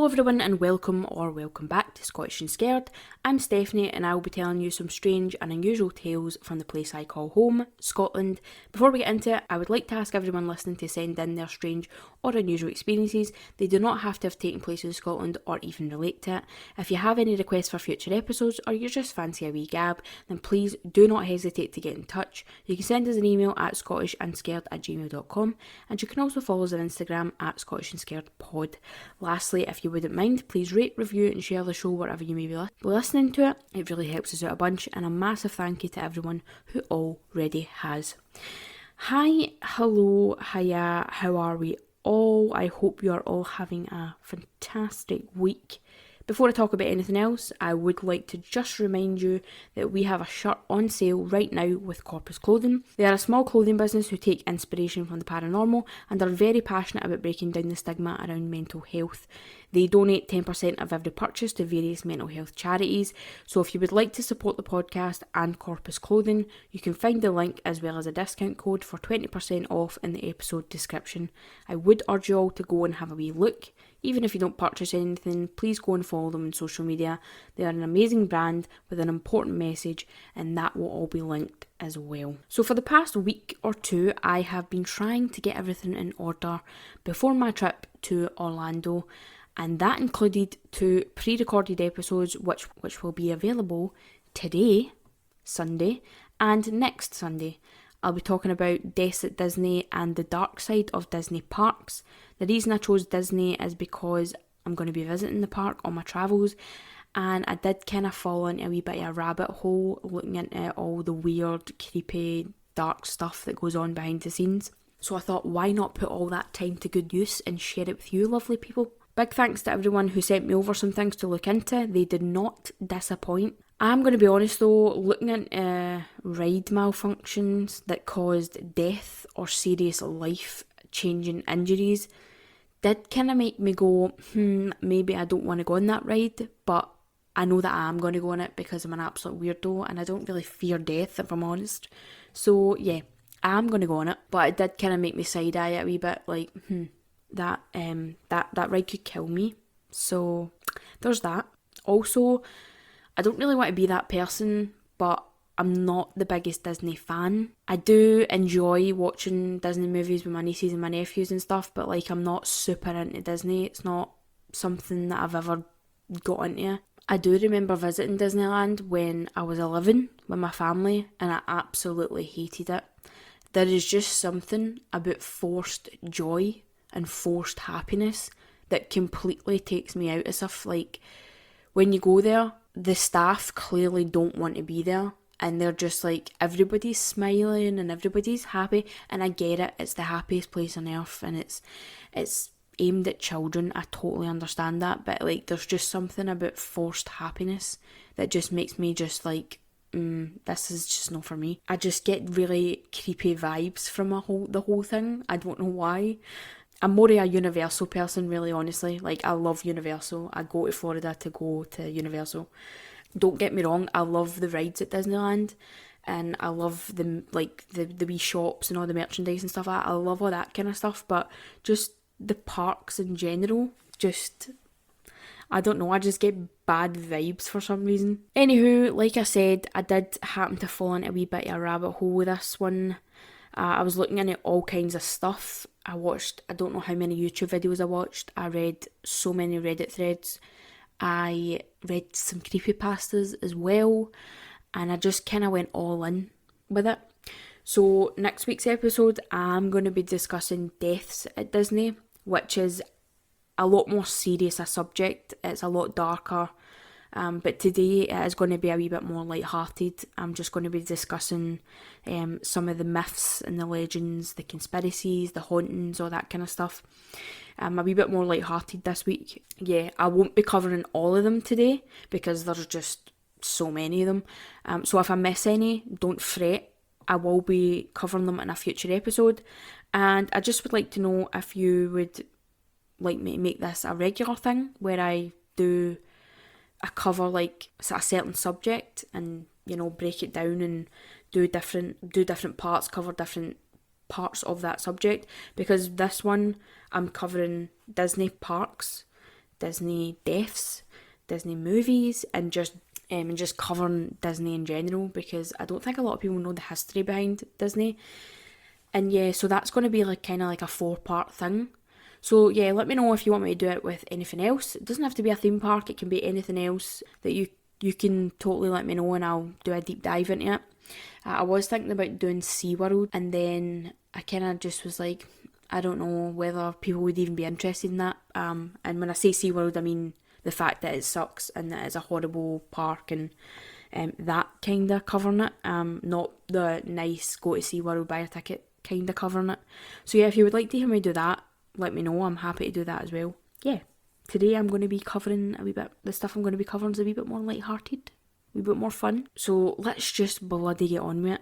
everyone and welcome back to Scottish and Scared. I'm Stefanie and I will be telling you some strange and unusual tales from the place I call home, Scotland. Before we get into it, I would like to ask everyone listening to send in their strange or unusual experiences. They do not have to have taken place in Scotland or even relate to it. If you have any requests for future episodes or you just fancy a wee gab, then please do not hesitate to get in touch. You can send us an email at scottishandscared@gmail.com and you can also follow us on Instagram at scottishandscaredpod. Lastly, if you wouldn't mind, please rate, review and share the show wherever you may be listening to it. It really helps us out a bunch, and a massive thank you to everyone who already has. Hi, hello, hiya, how are we all? I hope you are all having a fantastic week. Before I talk about anything else, I would like to just remind you that we have a shirt on sale right now with Corpus Clothing. They are a small clothing business who take inspiration from the paranormal and are very passionate about breaking down the stigma around mental health. They donate 10% of every purchase to various mental health charities. So if you would like to support the podcast and Corpus Clothing, you can find the link as well as a discount code for 20% off in the episode description. I would urge you all to go and have a wee look. Even if you don't purchase anything, please go and follow them on social media. They are an amazing brand with an important message, and that will all be linked as well. So for the past week or two, I have been trying to get everything in order before my trip to Orlando, and that included 2 pre-recorded episodes which will be available today, Sunday, and next Sunday. I'll be talking about deaths at Disney and the dark side of Disney parks. The reason I chose Disney is because I'm going to be visiting the park on my travels, and I did kind of fall into a wee bit of a rabbit hole looking into all the weird, creepy, dark stuff that goes on behind the scenes. So I thought, why not put all that time to good use and share it with you lovely people? Big thanks to everyone who sent me over some things to look into. They did not disappoint. I'm going to be honest though, looking into ride malfunctions that caused death or serious life-changing injuries did kind of make me go, maybe I don't want to go on that ride, but I know that I am going to go on it because I'm an absolute weirdo and I don't really fear death, if I'm honest. So yeah, I am going to go on it, but it did kind of make me side-eye it a wee bit, like, that ride could kill me. So there's that. Also, I don't really want to be that person, but I'm not the biggest Disney fan. I do enjoy watching Disney movies with my nieces and my nephews and stuff, but like I'm not super into Disney. It's not something that I've ever got into. I do remember visiting Disneyland when I was 11 with my family, and I absolutely hated it. There is just something about forced joy and forced happiness that completely takes me out of stuff. Like, when you go there, the staff clearly don't want to be there, and they're just like, everybody's smiling and everybody's happy, and I get it, it's the happiest place on earth and it's aimed at children. I totally understand that, but like there's just something about forced happiness that just makes me just like, this is just not for me. I just get really creepy vibes from the whole thing. I don't know why. I'm more a Universal person, really, honestly. Like, I love Universal. I go to Florida to go to Universal. Don't get me wrong, I love the rides at Disneyland, and I love the wee shops and all the merchandise and stuff like that. I love all that kind of stuff, but just the parks in general, just, I don't know, I just get bad vibes for some reason. Anywho, like I said, I did happen to fall into a wee bit of a rabbit hole with this one. I was looking into all kinds of stuff. I don't know how many YouTube videos I watched. I read so many Reddit threads. I read some creepypastas as well. And I just kind of went all in with it. So next week's episode, I'm going to be discussing deaths at Disney, which is a lot more serious a subject. It's a lot darker. But today it is going to be a wee bit more light-hearted. I'm just going to be discussing some of the myths and the legends, the conspiracies, the hauntings, all that kind of stuff. A wee bit more light-hearted this week. Yeah, I won't be covering all of them today because there's just so many of them. So if I miss any, don't fret. I will be covering them in a future episode. And I just would like to know if you would like me to make this a regular thing where I cover like a certain subject and, you know, break it down and do different parts, cover different parts of that subject, because this one I'm covering Disney parks, Disney deaths, Disney movies, and just covering Disney in general, because I don't think a lot of people know the history behind Disney. And yeah, so that's going to be like kind of like a 4-part thing. So yeah, let me know if you want me to do it with anything else. It doesn't have to be a theme park, it can be anything else that you can totally let me know, and I'll do a deep dive into it. I was thinking about doing SeaWorld, and then I kind of just was like, I don't know whether people would even be interested in that. And when I say SeaWorld, I mean the fact that it sucks and that it's a horrible park, and that kind of covering it. Not the nice go to SeaWorld, buy a ticket kind of covering it. So yeah, if you would like to hear me do that, let me know. I'm happy to do that as well. Yeah, today I'm going to be covering a wee bit, the stuff I'm going to be covering is a wee bit more light-hearted, a wee bit more fun. So let's just bloody get on with it.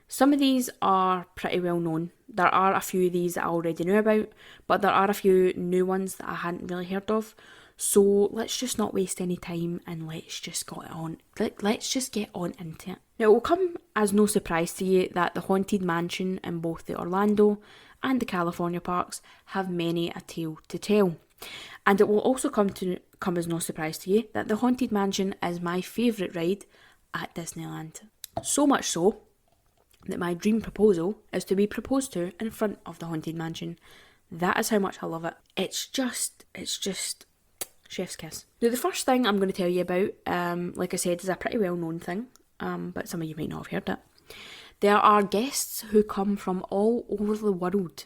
Some of these are pretty well known. There are a few of these that I already knew about, but there are a few new ones that I hadn't really heard of. So let's just not waste any time and let's just get on into it. Now, it will come as no surprise to you that the Haunted Mansion in both the Orlando and the California parks have many a tale to tell. And it will also come as no surprise to you that the Haunted Mansion is my favourite ride at Disneyland. So much so that my dream proposal is to be proposed to in front of the Haunted Mansion. That is how much I love it. It's just chef's kiss. Now, the first thing I'm going to tell you about, like I said, is a pretty well-known thing, but some of you might not have heard it. There are guests who come from all over the world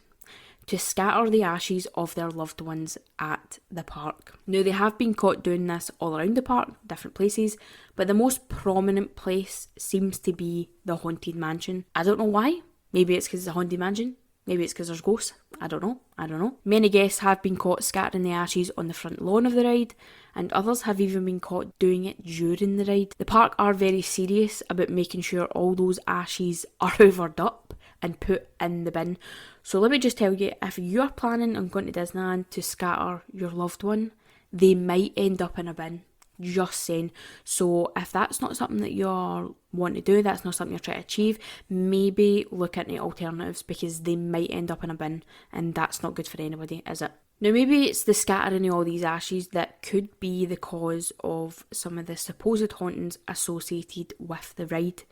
to scatter the ashes of their loved ones at the park. Now, they have been caught doing this all around the park, different places, but the most prominent place seems to be the Haunted Mansion. I don't know why. Maybe it's because it's a Haunted Mansion. Maybe it's because there's ghosts. I don't know. Many guests have been caught scattering the ashes on the front lawn of the ride, and others have even been caught doing it during the ride. The park are very serious about making sure all those ashes are hoovered up and put in the bin. So let me just tell you, if you're planning on going to Disneyland to scatter your loved one, they might end up in a bin. Just saying. So if that's not something that you're wanting to do, that's not something you're trying to achieve, maybe look into alternatives, because they might end up in a bin, and that's not good for anybody, is it? Now, maybe it's the scattering of all these ashes that could be the cause of some of the supposed hauntings associated with the ride.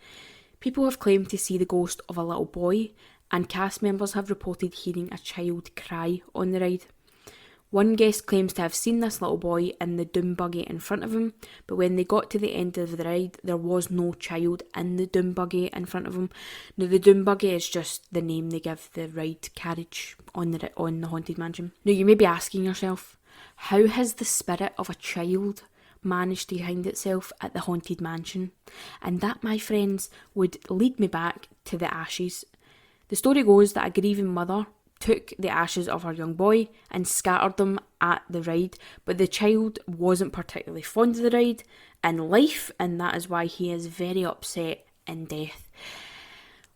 People have claimed to see the ghost of a little boy, and cast members have reported hearing a child cry on the ride. One guest claims to have seen this little boy in the doom buggy in front of him, but when they got to the end of the ride, there was no child in the doom buggy in front of him. Now, the doom buggy is just the name they give the ride carriage on the Haunted Mansion. Now, you may be asking yourself, how has the spirit of a child managed to find itself at the Haunted Mansion? And that, my friends, would lead me back to the ashes. The story goes that a grieving mother took the ashes of her young boy and scattered them at the ride, but the child wasn't particularly fond of the ride in life, and that is why he is very upset in death.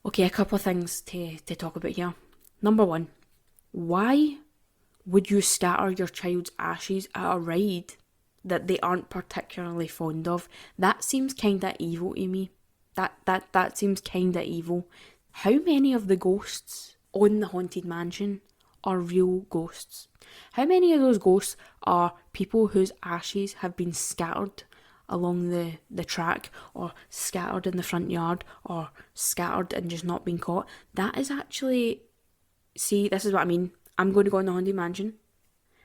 Okay, a couple of things to talk about here. Number one, why would you scatter your child's ashes at a ride that they aren't particularly fond of? That seems kinda evil to me. That seems kinda evil. How many of the ghosts on the Haunted Mansion are real ghosts? How many of those ghosts are people whose ashes have been scattered along the track, or scattered in the front yard, or scattered and just not been caught? That is actually... See, this is what I mean. I'm going to go in the Haunted Mansion,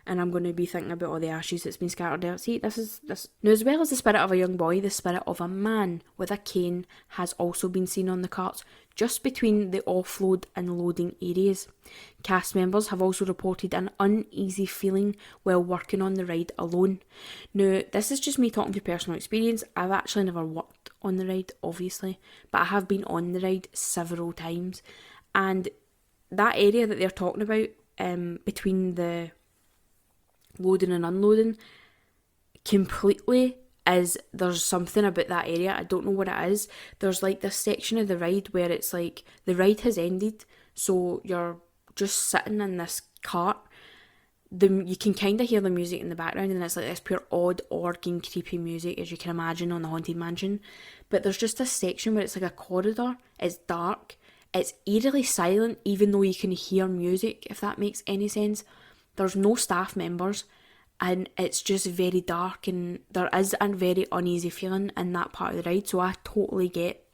and I'm going to be thinking about all the ashes that's been scattered there. See, this. Now, as well as the spirit of a young boy, the spirit of a man with a cane has also been seen on the carts, just between the offload and loading areas. Cast members have also reported an uneasy feeling while working on the ride alone. Now, this is just me talking from personal experience. I've actually never worked on the ride, obviously, but I have been on the ride several times. And that area that they're talking about, between the loading and unloading, completely is, there's something about that area, I don't know what it is. There's like this section of the ride where it's like the ride has ended, so you're just sitting in this cart. You can kind of hear the music in the background, and it's like this pure odd organ creepy music, as you can imagine on the Haunted Mansion. But there's just this section where it's like a corridor, it's dark, it's eerily silent, even though you can hear music, if that makes any sense. There's no staff members, and it's just very dark, and there is a very uneasy feeling in that part of the ride. So I totally get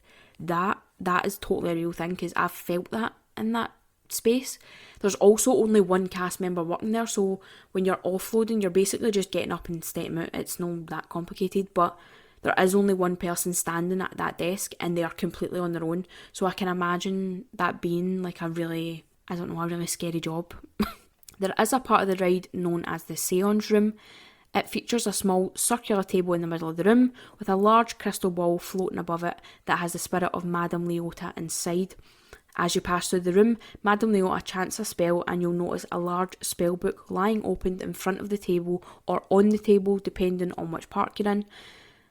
that. That is totally a real thing, because I've felt that in that space. There's also only one cast member working there, so when you're offloading, you're basically just getting up and stepping out. It's not that complicated, but there is only one person standing at that desk, and they are completely on their own. So I can imagine that being like a really scary job. There is a part of the ride known as the Seance Room. It features a small circular table in the middle of the room with a large crystal ball floating above it that has the spirit of Madame Leota inside. As you pass through the room, Madame Leota chants a spell, and you'll notice a large spell book lying opened in front of the table or on the table, depending on which park you're in.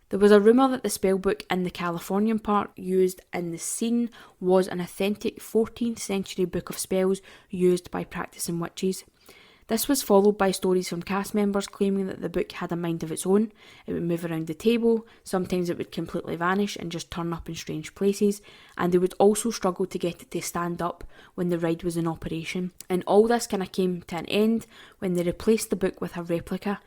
There was a rumour that the spellbook in the Californian park used in the scene was an authentic 14th century book of spells used by practising witches. This was followed by stories from cast members claiming that the book had a mind of its own. It would move around the table, sometimes it would completely vanish and just turn up in strange places, and they would also struggle to get it to stand up when the ride was in operation. And all this kind of came to an end when they replaced the book with a replica.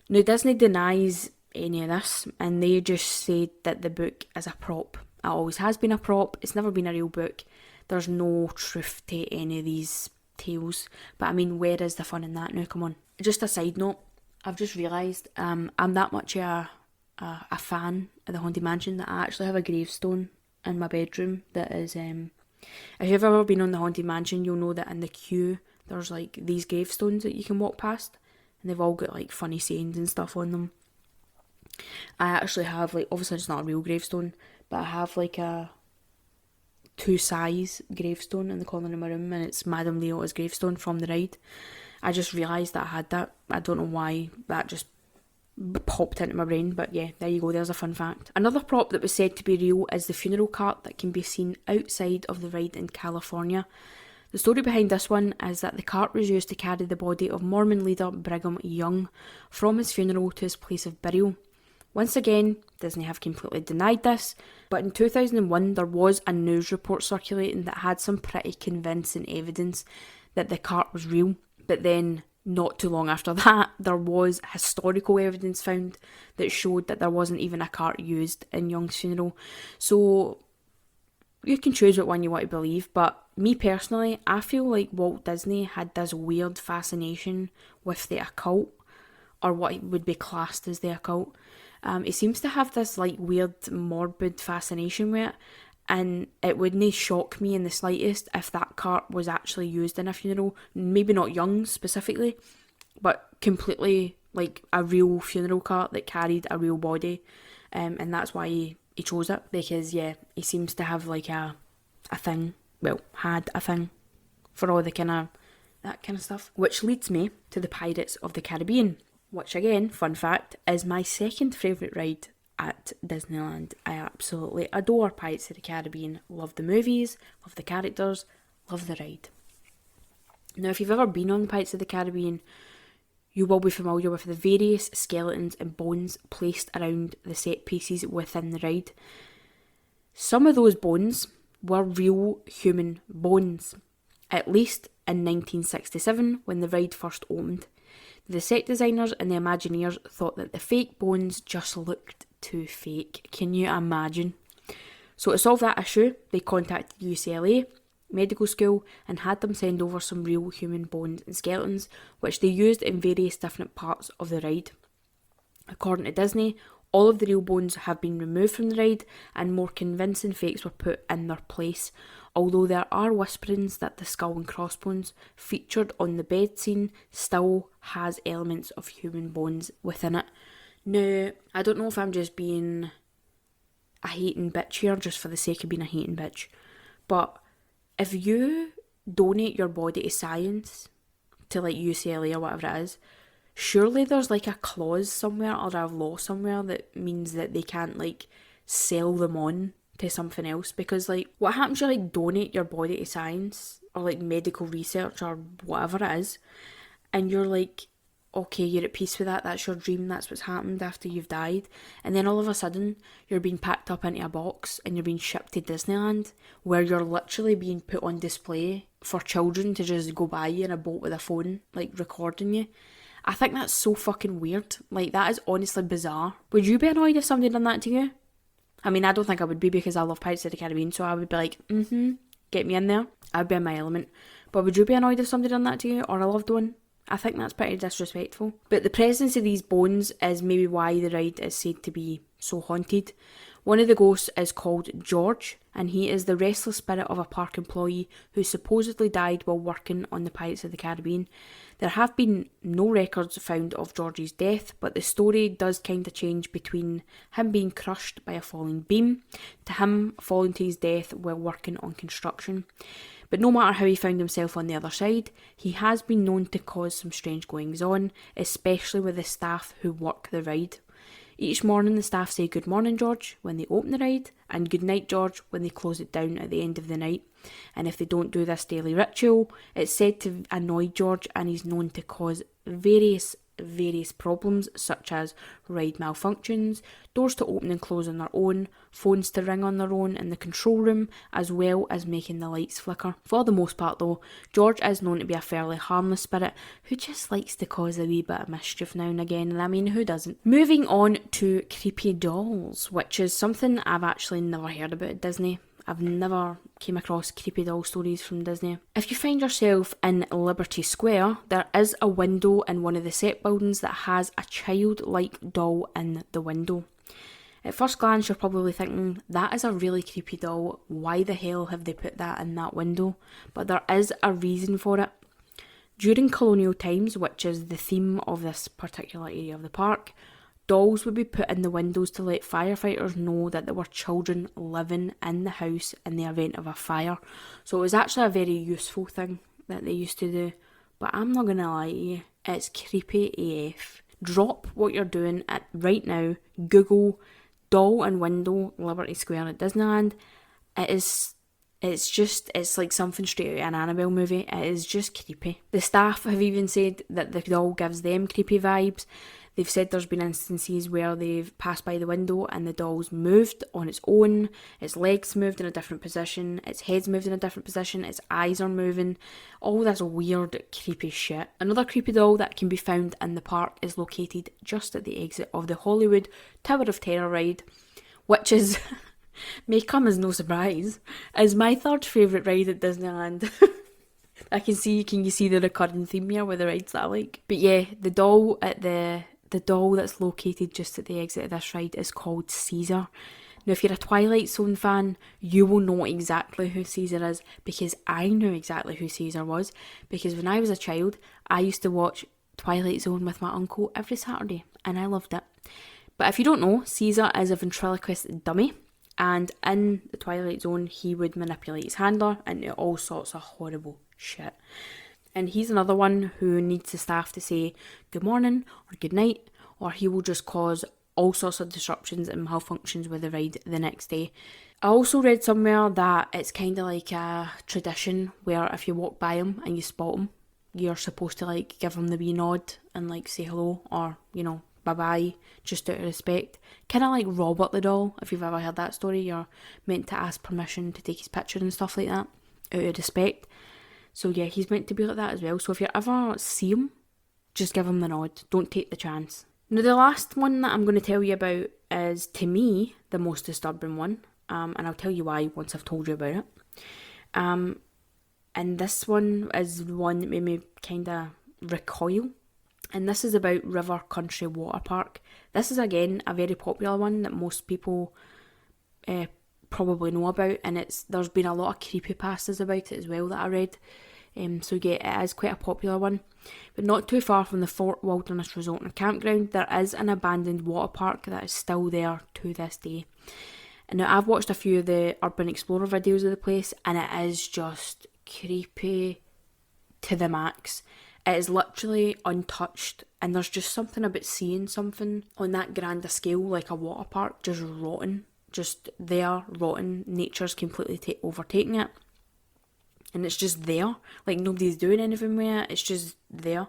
Now, Disney denies any of this, and they just said that the book is a prop. It always has been a prop, it's never been a real book. There's no truth to any of these tales, but I mean, where is the fun in that now? Come on. Just a side note, I've just realised I'm that much a fan of the Haunted Mansion that I actually have a gravestone in my bedroom that is, if you've ever been on the Haunted Mansion, you'll know that in the queue there's like these gravestones that you can walk past, and they've all got like funny sayings and stuff on them. I actually have, like, obviously it's not a real gravestone, but I have like a 2-size gravestone in the corner of my room, and it's Madame Leota's gravestone from the ride. I just realised that I had that. I don't know why that just popped into my brain, but yeah, there you go, there's a fun fact. Another prop that was said to be real is the funeral cart that can be seen outside of the ride in California. The story behind this one is that the cart was used to carry the body of Mormon leader Brigham Young from his funeral to his place of burial. Once again, Disney have completely denied this, but in 2001 there was a news report circulating that had some pretty convincing evidence that the cart was real. But then, not too long after that, there was historical evidence found that showed that there wasn't even a cart used in Young's funeral. So you can choose what one you want to believe, but me personally, I feel like Walt Disney had this weird fascination with the occult, or what would be classed as the occult. He seems to have this like weird morbid fascination with it, and it wouldn't shock me in the slightest if that cart was actually used in a funeral. Maybe not Young's specifically, but completely like a real funeral cart that carried a real body, and that's why he chose it, because yeah, he seems to have like a thing, well, had a thing for all the that kind of stuff. Which leads me to the Pirates of the Caribbean, which again, fun fact, is my second favourite ride at Disneyland. I absolutely adore Pirates of the Caribbean. Love the movies, love the characters, love the ride. Now, if you've ever been on Pirates of the Caribbean, you will be familiar with the various skeletons and bones placed around the set pieces within the ride. Some of those bones were real human bones, at least in 1967 when the ride first opened. The set designers and the Imagineers thought that the fake bones just looked too fake. Can you imagine? So to solve that issue, they contacted UCLA Medical School and had them send over some real human bones and skeletons, which they used in various different parts of the ride. According to Disney, all of the real bones have been removed from the ride and more convincing fakes were put in their place, although there are whisperings that the skull and crossbones featured on the bed scene still has elements of human bones within it. Now, I don't know if I'm just being a hating bitch here just for the sake of being a hating bitch, but if you donate your body to science, to like UCLA or whatever it is, surely there's like a clause somewhere or a law somewhere that means that they can't like sell them on to something else. Because like, what happens if you like donate your body to science or like medical research or whatever it is, and you're like, okay, you're at peace with that, that's your dream, that's what's happened after you've died, and then all of a sudden you're being packed up into a box and you're being shipped to Disneyland, where you're literally being put on display for children to just go by you in a boat with a phone, like recording you. I think that's so fucking weird. Like, that is honestly bizarre. Would you be annoyed if somebody done that to you? I mean, I don't think I would be, because I love Pirates of the Caribbean, so I would be like, get me in there. I'd be in my element. But would you be annoyed if somebody done that to you, or a loved one? I think that's pretty disrespectful. But the presence of these bones is maybe why the ride is said to be so haunted. One of the ghosts is called George, and he is the restless spirit of a park employee who supposedly died while working on the Pirates of the Caribbean. There have been no records found of George's death, but the story does kind of change between him being crushed by a falling beam to him falling to his death while working on construction. But no matter how he found himself on the other side, he has been known to cause some strange goings on, especially with the staff who work the ride. Each morning the staff say good morning George when they open the ride, and good night George when they close it down at the end of the night. And if they don't do this daily ritual, it's said to annoy George, and he's known to cause various problems, such as ride malfunctions, doors to open and close on their own, phones to ring on their own in the control room, as well as making the lights flicker. For the most part though, George is known to be a fairly harmless spirit who just likes to cause a wee bit of mischief now and again, and I mean, who doesn't? Moving on to creepy dolls, which is something I've actually never heard about at Disney. I've never came across creepy doll stories from Disney. If you find yourself in Liberty Square, there is a window in one of the set buildings that has a childlike doll in the window. At first glance, you're probably thinking, that is a really creepy doll. Why the hell have they put that in that window? But there is a reason for it. During colonial times, which is the theme of this particular area of the park, dolls would be put in the windows to let firefighters know that there were children living in the house in the event of a fire. So it was actually a very useful thing that they used to do. But I'm not going to lie to you, it's creepy AF. Drop what you're doing right now, Google doll and window Liberty Square at Disneyland. It's like something straight out of an Annabelle movie. It is just creepy. The staff have even said that the doll gives them creepy vibes. They've said there's been instances where they've passed by the window and the doll's moved on its own, its legs moved in a different position, its head's moved in a different position, its eyes are moving, all this weird, creepy shit. Another creepy doll that can be found in the park is located just at the exit of the Hollywood Tower of Terror ride, which is, may come as no surprise, is my third favourite ride at Disneyland. Can you see the recurring theme here with the rides that I like? But yeah, the doll that's located just at the exit of this ride is called Caesar. Now, if you're a Twilight Zone fan, you will know exactly who Caesar is, because I knew exactly who Caesar was, because when I was a child, I used to watch Twilight Zone with my uncle every Saturday, and I loved it. But if you don't know, Caesar is a ventriloquist dummy, and in the Twilight Zone, he would manipulate his handler into all sorts of horrible shit. And he's another one who needs the staff to say good morning or good night, or he will just cause all sorts of disruptions and malfunctions with the ride the next day. I also read somewhere that it's kind of like a tradition where if you walk by him and you spot him, you're supposed to like give him the wee nod and like say hello or, bye-bye, just out of respect. Kind of like Robert the doll, if you've ever heard that story. You're meant to ask permission to take his picture and stuff like that, out of respect. So yeah, he's meant to be like that as well. So if you ever see him, just give him the nod. Don't take the chance. Now the last one that I'm going to tell you about is, to me, the most disturbing one. And I'll tell you why once I've told you about it. And this one is one that made me kind of recoil. And this is about River Country Water Park. This is again a very popular one that most people probably know about, and there's been a lot of creepypastas about it as well that I read. So yeah, it is quite a popular one. But not too far from the Fort Wilderness Resort and Campground, there is an abandoned water park that is still there to this day. And now I've watched a few of the Urban Explorer videos of the place, and it is just creepy to the max. It is literally untouched, and there's just something about seeing something on that grand a scale, like a water park, just rotten. Just there, rotten. Nature's completely overtaking it. And it's just there. Like, nobody's doing anything with it. It's just there.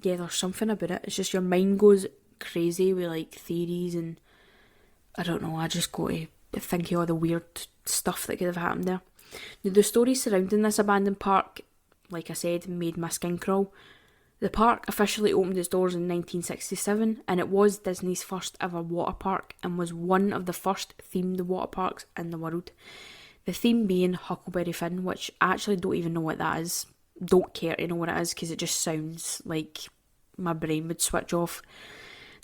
Yeah, there's something about it. It's just your mind goes crazy with, like, theories and... I don't know, I just go to think of all the weird stuff that could have happened there. Now, the stories surrounding this abandoned park, like I said, made my skin crawl. The park officially opened its doors in 1967, and it was Disney's first ever water park and was one of the first themed water parks in the world. The theme being Huckleberry Finn, which I actually don't even know what that is. Don't care to know what it is because it just sounds like my brain would switch off.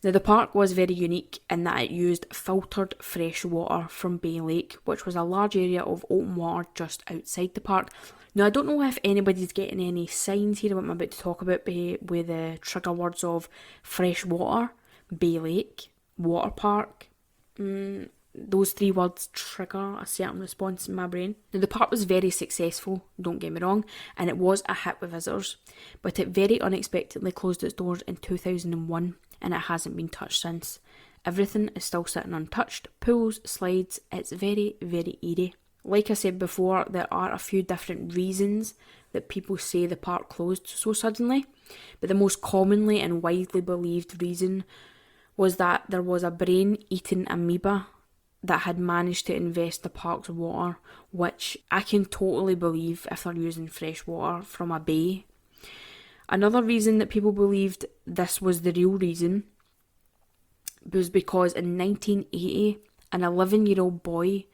Now, the park was very unique in that it used filtered fresh water from Bay Lake, which was a large area of open water just outside the park. Now, I don't know if anybody's getting any signs here what I'm about to talk about with the trigger words of fresh water, Bay Lake, water park. Those three words trigger a certain response in my brain. Now, the park was very successful, don't get me wrong, and it was a hit with visitors, but it very unexpectedly closed its doors in 2001, and it hasn't been touched since. Everything is still sitting untouched. Pools, slides, it's very, very eerie. Like I said before, there are a few different reasons that people say the park closed so suddenly, but the most commonly and widely believed reason was that there was a brain-eating amoeba that had managed to invest the park's water, which I can totally believe if they're using fresh water from a bay. Another reason that people believed this was the real reason was because in 1980, an 11-year-old boy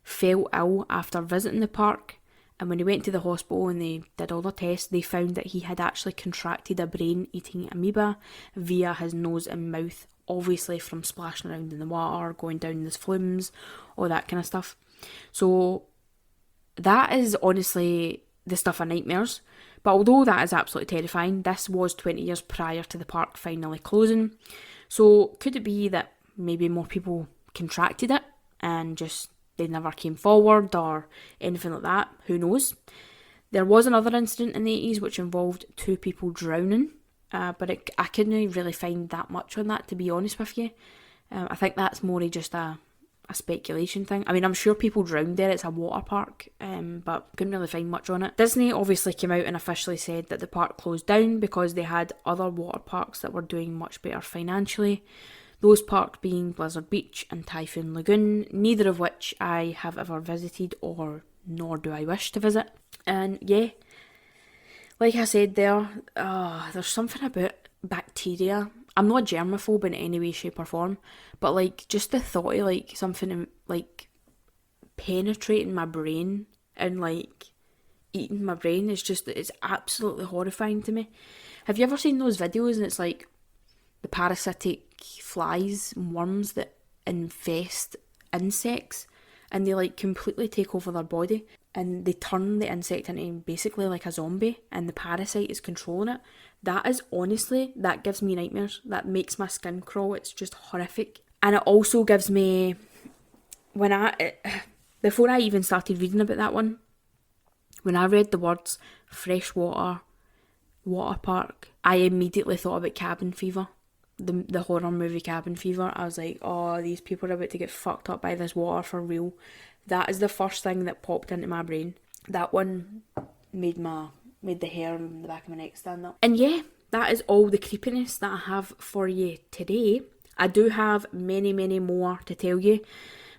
fell ill after visiting the park, and when he went to the hospital and they did all the tests, they found that he had actually contracted a brain-eating amoeba via his nose and mouth, obviously from splashing around in the water, going down the flumes, all that kind of stuff. So that is honestly the stuff of nightmares. But although that is absolutely terrifying, this was 20 years prior to the park finally closing. So could it be that maybe more people contracted it and just they never came forward or anything like that? Who knows? There was another incident in the 80s which involved 2 people drowning. But I couldn't really find that much on that, to be honest with you. I think that's more just a speculation thing. I mean, I'm sure people drowned there, it's a water park, but couldn't really find much on it. Disney obviously came out and officially said that the park closed down because they had other water parks that were doing much better financially. Those parks being Blizzard Beach and Typhoon Lagoon, neither of which I have ever visited or nor do I wish to visit. And yeah, like I said there's something about bacteria. I'm not germaphobe in any way, shape or form, but like just the thought of like something like penetrating my brain and like eating my brain it's absolutely horrifying to me. Have you ever seen those videos and it's like the parasitic flies and worms that infest insects and they like completely take over their body and they turn the insect into basically like a zombie and the parasite is controlling it? That gives me nightmares. That makes my skin crawl. It's just horrific. And it also gives me, before I even started reading about that one, when I read the words freshwater, water park, I immediately thought about Cabin Fever. The horror movie Cabin Fever. I was like, oh, these people are about to get fucked up by this water for real. That is the first thing that popped into my brain. That one made the hair on the back of my neck stand up. And yeah, that is all the creepiness that I have for you today. I do have many, many more to tell you,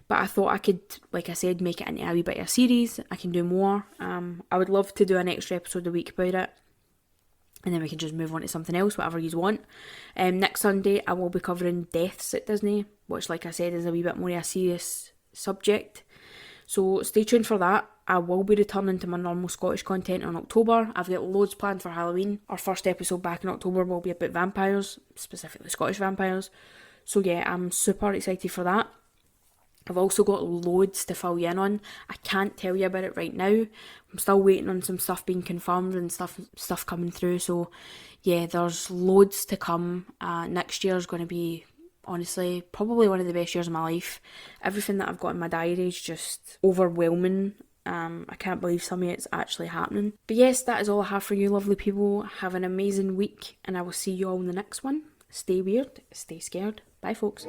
but I thought I could, like I said, make it into a wee bit of a series. I can do more. I would love to do an extra episode a week about it, and then we can just move on to something else, whatever you want. Next Sunday, I will be covering deaths at Disney, which, like I said, is a wee bit more of a serious subject. So stay tuned for that. I will be returning to my normal Scottish content in October. I've got loads planned for Halloween. Our first episode back in October will be about vampires, specifically Scottish vampires. So yeah, I'm super excited for that. I've also got loads to fill you in on. I can't tell you about it right now. I'm still waiting on some stuff being confirmed and stuff coming through. So yeah, there's loads to come. Next year is going to be, honestly, probably one of the best years of my life. Everything that I've got in my diary is just overwhelming. I can't believe some of it's actually happening. But yes, that is all I have for you lovely people. Have an amazing week and I will see you all in the next one. Stay weird, stay scared. Bye folks.